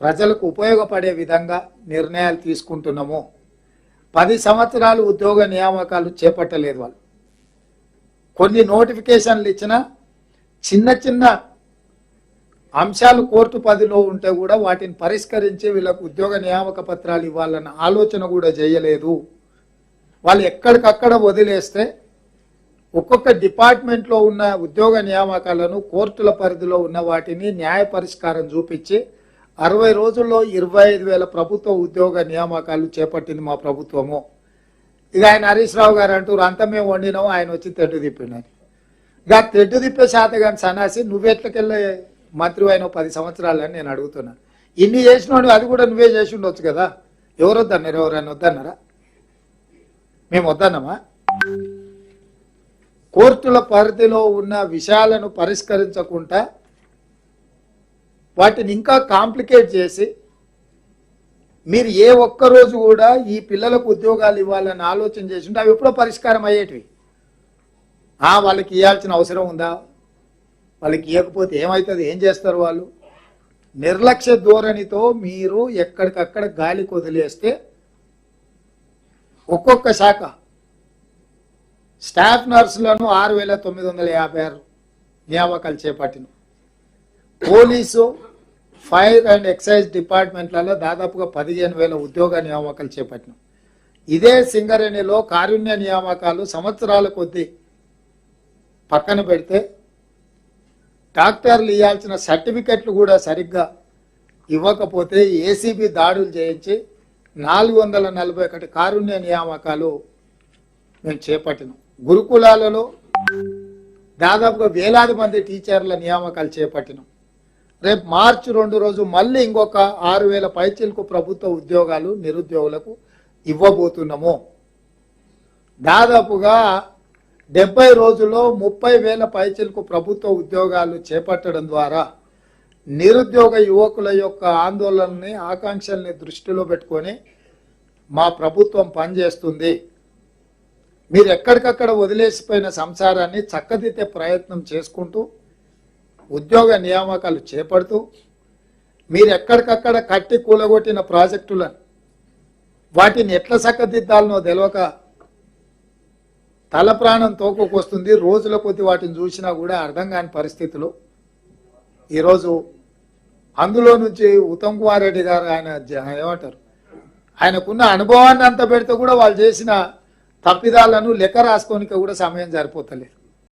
ప్రజలకు ఉపయోగపడే విధంగా నిర్ణయాలు తీసుకుంటున్నామో 10 సంవత్సరాలు ఉద్యోగ నియామకాలు చేపట్టలేదు. వాళ్ళు కొన్ని నోటిఫికేషన్లు ఇచ్చినా చిన్న చిన్న అంశాలు కోర్టు పరిధిలో ఉంటే కూడా వాటిని పరిష్కరించి వీళ్ళకు ఉద్యోగ నియామక పత్రాలు ఇవ్వాలన్న ఆలోచన కూడా చేయలేదు. వాళ్ళు ఎక్కడికక్కడ వదిలేస్తే ఒక్కొక్క డిపార్ట్మెంట్లో ఉన్న ఉద్యోగ నియామకాలను కోర్టుల పరిధిలో ఉన్న వాటిని న్యాయ పరిష్కారం చూపించి 60 రోజుల్లో 25,000 ప్రభుత్వ ఉద్యోగ నియామకాలు చేపట్టింది మా ప్రభుత్వము. ఇక ఆయన హరీష్ రావు గారు అంటారు అంతా మేము వండినాము, ఆయన వచ్చి తెడ్డు తిప్పినారు. ఇక తెడ్డు తిప్పే శాత కానీ సన్నాసి నువ్వెట్లకెళ్ళే మంత్రి అయిన 10 సంవత్సరాలు అని నేను అడుగుతున్నా. ఇన్ని చేసినోడు అది కూడా నువ్వే చేసి ఉండొచ్చు కదా. ఎవరు వద్దన్నారు? ఎవరైనా వద్దన్నారా? మేము వద్దన్నామా? కోర్టుల పరిధిలో ఉన్న విషయాలను పరిష్కరించకుండా వాటిని ఇంకా కాంప్లికేట్ చేసి మీరు ఏ ఒక్కరోజు కూడా ఈ పిల్లలకు ఉద్యోగాలు ఇవ్వాలని ఆలోచన చేసి ఉంటే అవి ఎప్పుడో పరిష్కారం అయ్యేటివి. వాళ్ళకి ఇవ్వాల్సిన అవసరం ఉందా? వాళ్ళకి ఇవ్వకపోతే ఏమవుతుంది? ఏం చేస్తారు వాళ్ళు? నిర్లక్ష్య ధోరణితో మీరు ఎక్కడికక్కడ గాలికి వదిలేస్తే ఒక్కొక్క శాఖ స్టాఫ్ నర్సులను 6,956 నియామకాలు చేపట్టిన, పోలీసు ఫైర్ అండ్ ఎక్సైజ్ డిపార్ట్మెంట్లలో దాదాపుగా 15,000 ఉద్యోగ నియామకాలు చేపట్టిన. ఇదే సింగరేణిలో కారుణ్య నియామకాలు సంవత్సరాల కొద్దీ పక్కన పెడితే డాక్టర్లు ఇవ్వాల్సిన సర్టిఫికెట్లు కూడా సరిగ్గా ఇవ్వకపోతే ఏసీబీ దాడులు చేయించి 441 కారుణ్య నియామకాలు మేము చేపట్టినాం. గురుకులాలలో దాదాపుగా వేలాది మంది టీచర్ల నియామకాలు చేపట్టినాం. రేపు మార్చి 2 రోజు మళ్ళీ ఇంకొక 6,000 పైచిలకు ప్రభుత్వ ఉద్యోగాలు నిరుద్యోగులకు ఇవ్వబోతున్నాము. దాదాపుగా 70 రోజుల్లో 30,000 పైచిలకు ప్రభుత్వ ఉద్యోగాలు చేపట్టడం ద్వారా నిరుద్యోగ యువకుల యొక్క ఆందోళనని ఆకాంక్షల్ని దృష్టిలో పెట్టుకొని మా ప్రభుత్వం పనిచేస్తుంది. మీరు ఎక్కడికక్కడ వదిలేసిపోయిన సంసారాన్ని చక్కదిద్దే ప్రయత్నం చేసుకుంటూ ఉద్యోగ నియామకాలు చేపడుతూ మీరు ఎక్కడికక్కడ కట్టి కూలగొట్టిన ప్రాజెక్టులను వాటిని ఎట్లా చక్కదిద్దాలనో తెలియక తల ప్రాణం తోకొకొస్తుంది. రోజుల కొద్ది వాటిని చూసినా కూడా అర్థం కాని పరిస్థితులు. ఈరోజు అందులో నుంచి ఉత్తమ్ కుమార్ రెడ్డి గారు ఆయన ఏమంటారు, ఆయనకున్న అనుభవాన్ని అంత పెడితే కూడా వాళ్ళు చేసిన తప్పిదాలను లెక్క రాసుకోనికి కూడా సమయం సరిపోతలేదు.